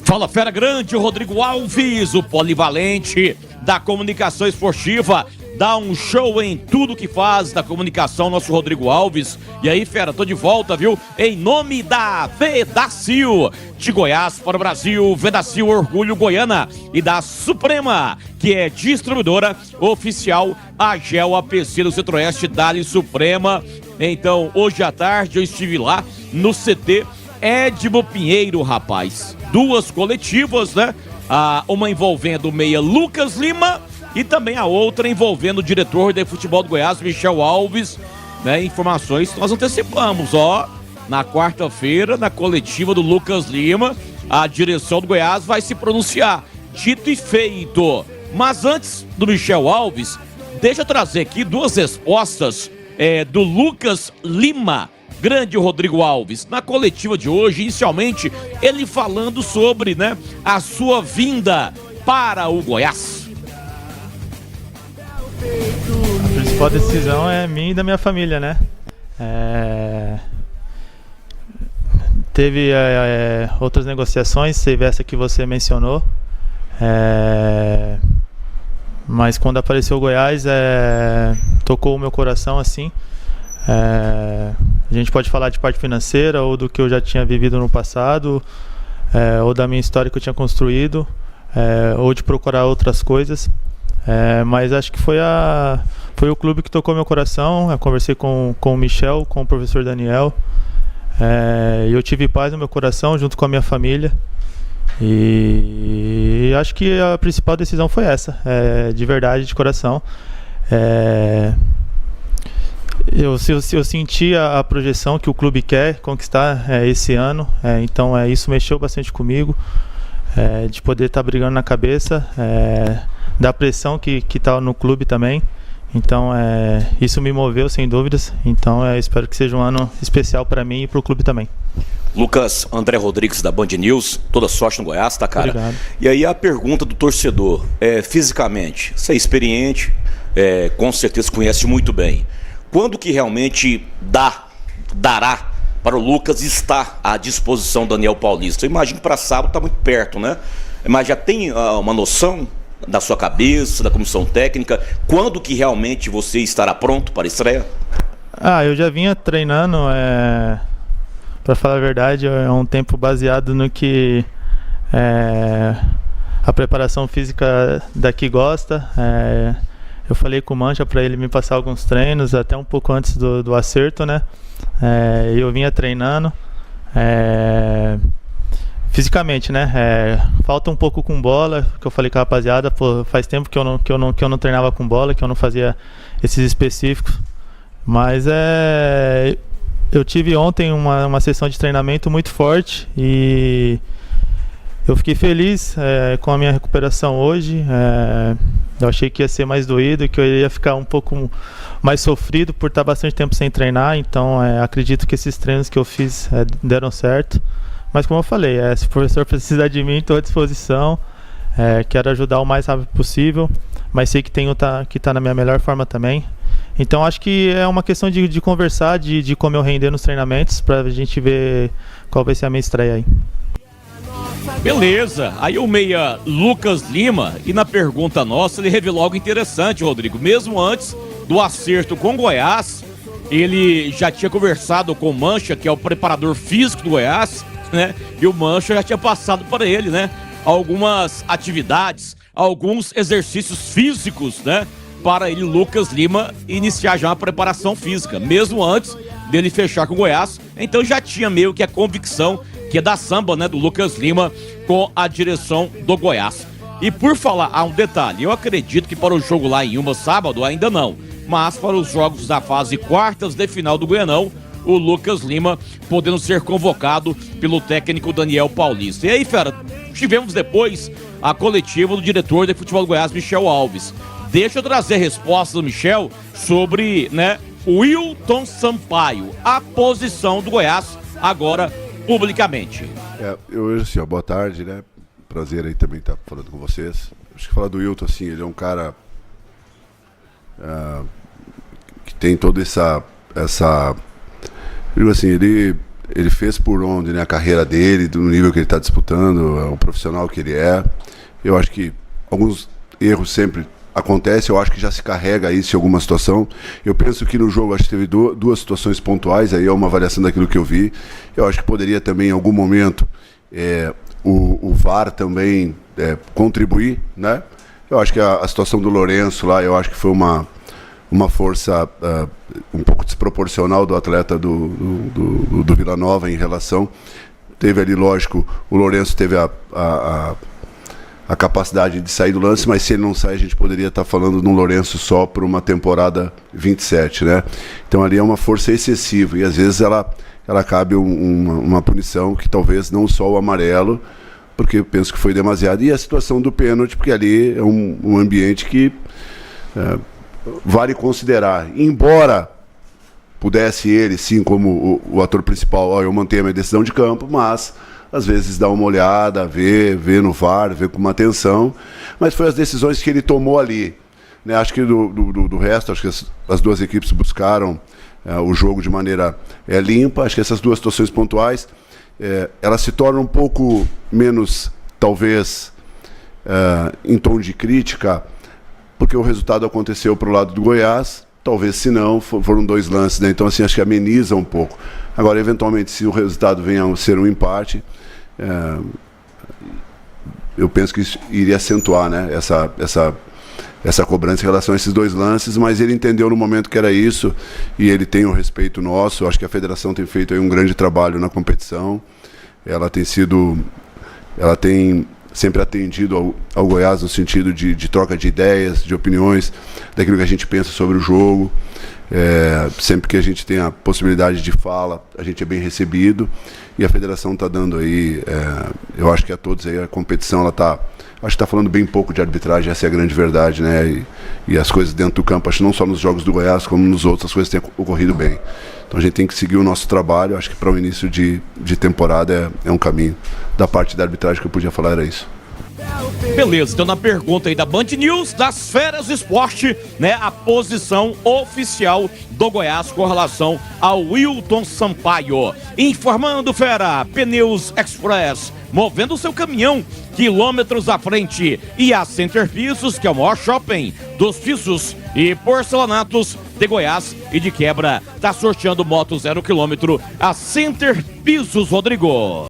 Fala, fera grande, Rodrigo Alves, o polivalente da comunicação esportiva. Dá um show em tudo que faz da comunicação, nosso Rodrigo Alves. E aí, fera, tô de volta, viu? Em nome da Vedacil, de Goiás para o Brasil, Vedacil Orgulho Goiana, e da Suprema, que é distribuidora oficial Agel APC do Centro-Oeste, Dali Suprema. Então, hoje à tarde eu estive lá no CT Edmo Pinheiro, rapaz. Duas coletivas, né? Uma envolvendo o meia Lucas Lima e também a outra envolvendo o diretor de futebol do Goiás, Michel Alves, né? Informações que nós antecipamos, na quarta-feira, na coletiva do Lucas Lima, a direção do Goiás vai se pronunciar. Dito e feito. Mas antes do Michel Alves, deixa eu trazer aqui duas respostas do Lucas Lima, grande Rodrigo Alves, na coletiva de hoje. Inicialmente, ele falando sobre, né, a sua vinda para o Goiás. A principal decisão é minha e da minha família, né? Teve outras negociações, teve essa que você mencionou, mas quando apareceu o Goiás, tocou o meu coração, assim. A gente pode falar de parte financeira, ou do que eu já tinha vivido no passado, ou da minha história que eu tinha construído, ou de procurar outras coisas. Mas acho que foi o clube que tocou meu coração. Eu conversei com o Michel, com o professor Daniel, e eu tive paz no meu coração junto com a minha família. E acho que a principal decisão foi essa, de verdade, de coração. Eu senti a projeção que o clube quer conquistar esse ano, então isso mexeu bastante comigo, de poder estar brigando na cabeça, da pressão que está no clube também. Então isso me moveu, sem dúvidas. Então espero que seja um ano especial para mim e para o clube também. Lucas, André Rodrigues da Band News, toda sorte no Goiás, tá, cara? Obrigado. E aí a pergunta do torcedor, fisicamente, você é experiente, com certeza conhece muito bem. Quando que realmente dará para o Lucas estar à disposição do Daniel Paulista? Eu imagino que para sábado está muito perto, né? Mas já tem uma noção da sua cabeça, da comissão técnica, quando que realmente você estará pronto para a estreia? Eu já vinha treinando, para falar a verdade, é um tempo baseado no que a preparação física daqui gosta. Eu falei com o Mancha para ele me passar alguns treinos, até um pouco antes do acerto, né? Eu vinha treinando. Fisicamente, né? Falta um pouco com bola, que eu falei com a rapaziada, faz tempo que eu não treinava com bola, que eu não fazia esses específicos. Mas eu tive ontem uma sessão de treinamento muito forte e eu fiquei feliz com a minha recuperação hoje. Eu achei que ia ser mais doído, que eu ia ficar um pouco mais sofrido por estar bastante tempo sem treinar. Então acredito que esses treinos que eu fiz deram certo. Mas como eu falei, se o professor precisar de mim, estou à disposição. Quero ajudar o mais rápido possível, mas sei que tá na minha melhor forma também. Então acho que é uma questão de conversar, de como eu render nos treinamentos, para a gente ver qual vai ser a minha estreia aí. Beleza, aí o meia Lucas Lima, e na pergunta nossa ele revelou algo interessante, Rodrigo. Mesmo antes do acerto com o Goiás, ele já tinha conversado com o Mancha, que é o preparador físico do Goiás, né? E o Mancha já tinha passado para ele, né, algumas atividades, alguns exercícios físicos, né, para ele, Lucas Lima, iniciar já uma preparação física, mesmo antes dele fechar com o Goiás. Então já tinha meio que a convicção que é da samba, né, do Lucas Lima com a direção do Goiás. E por falar, há um detalhe, eu acredito que para o jogo lá em Uma sábado ainda não, mas para os jogos da fase quartas de final do Goianão, o Lucas Lima podendo ser convocado pelo técnico Daniel Paulista. E aí, fera, tivemos depois a coletiva do diretor de futebol do Goiás, Michel Alves. Deixa eu trazer a resposta do Michel sobre, né, Wilton Sampaio, a posição do Goiás agora publicamente. Assim, boa tarde, né? Prazer aí também estar falando com vocês. Acho que falar do Wilton, assim, ele é um cara que tem toda essa digo assim, ele ele fez por onde, né, a carreira dele, do nível que ele está disputando, o profissional que ele é. Eu acho que alguns erros sempre acontecem, eu acho que já se carrega isso em alguma situação. Eu penso que no jogo acho que teve duas situações pontuais, aí é uma avaliação daquilo que eu vi. Eu acho que poderia também em algum momento o VAR também contribuir, né? Eu acho que a situação do Lourenço lá, eu acho que foi uma força um pouco desproporcional do atleta do Vila Nova em relação. Teve ali, lógico, o Lourenço teve a capacidade de sair do lance, mas se ele não sai, a gente poderia estar falando de um Lourenço só por uma temporada 27, né? Então ali é uma força excessiva e às vezes ela cabe uma punição que talvez não só o amarelo, porque eu penso que foi demasiado. E a situação do pênalti, porque ali é um ambiente que vale considerar. Embora pudesse ele, sim, como o ator principal, eu mantenho a minha decisão de campo, mas às vezes dá uma olhada, vê no VAR, vê com uma atenção, mas foi as decisões que ele tomou ali, né? Acho que do resto, acho que as duas equipes buscaram o jogo de maneira limpa. Acho que essas duas situações pontuais, elas se tornam um pouco menos, talvez, em tom de crítica, porque o resultado aconteceu para o lado do Goiás. Talvez, se não, foram dois lances, né? Então, assim, acho que ameniza um pouco. Agora, eventualmente, se o resultado venha a ser um empate, eu penso que isso iria acentuar, né, essa cobrança em relação a esses dois lances, mas ele entendeu no momento que era isso, e ele tem o respeito nosso. Acho que a federação tem feito aí um grande trabalho na competição. Ela tem sempre atendido ao Goiás no sentido de troca de ideias, de opiniões, daquilo que a gente pensa sobre o jogo. Sempre que a gente tem a possibilidade de fala, a gente é bem recebido, e a federação está dando aí, eu acho que a todos aí, a competição, acho que está falando bem pouco de arbitragem, essa é a grande verdade, né? E as coisas dentro do campo, acho que não só nos jogos do Goiás, como nos outros, as coisas têm ocorrido bem. Então a gente tem que seguir o nosso trabalho. Acho que para o início de temporada é um caminho. Da parte da arbitragem que eu podia falar era isso. Beleza, então na pergunta aí da Band News, das Feras do Esporte, né, a posição oficial do Goiás com relação ao Wilton Sampaio. Informando, Fera, Pneus Express, movendo o seu caminhão quilômetros à frente. E a Center Pisos, que é o maior shopping dos pisos e porcelanatos de Goiás e de Quebra, tá sorteando moto 0 km. A Center Pisos, Rodrigo.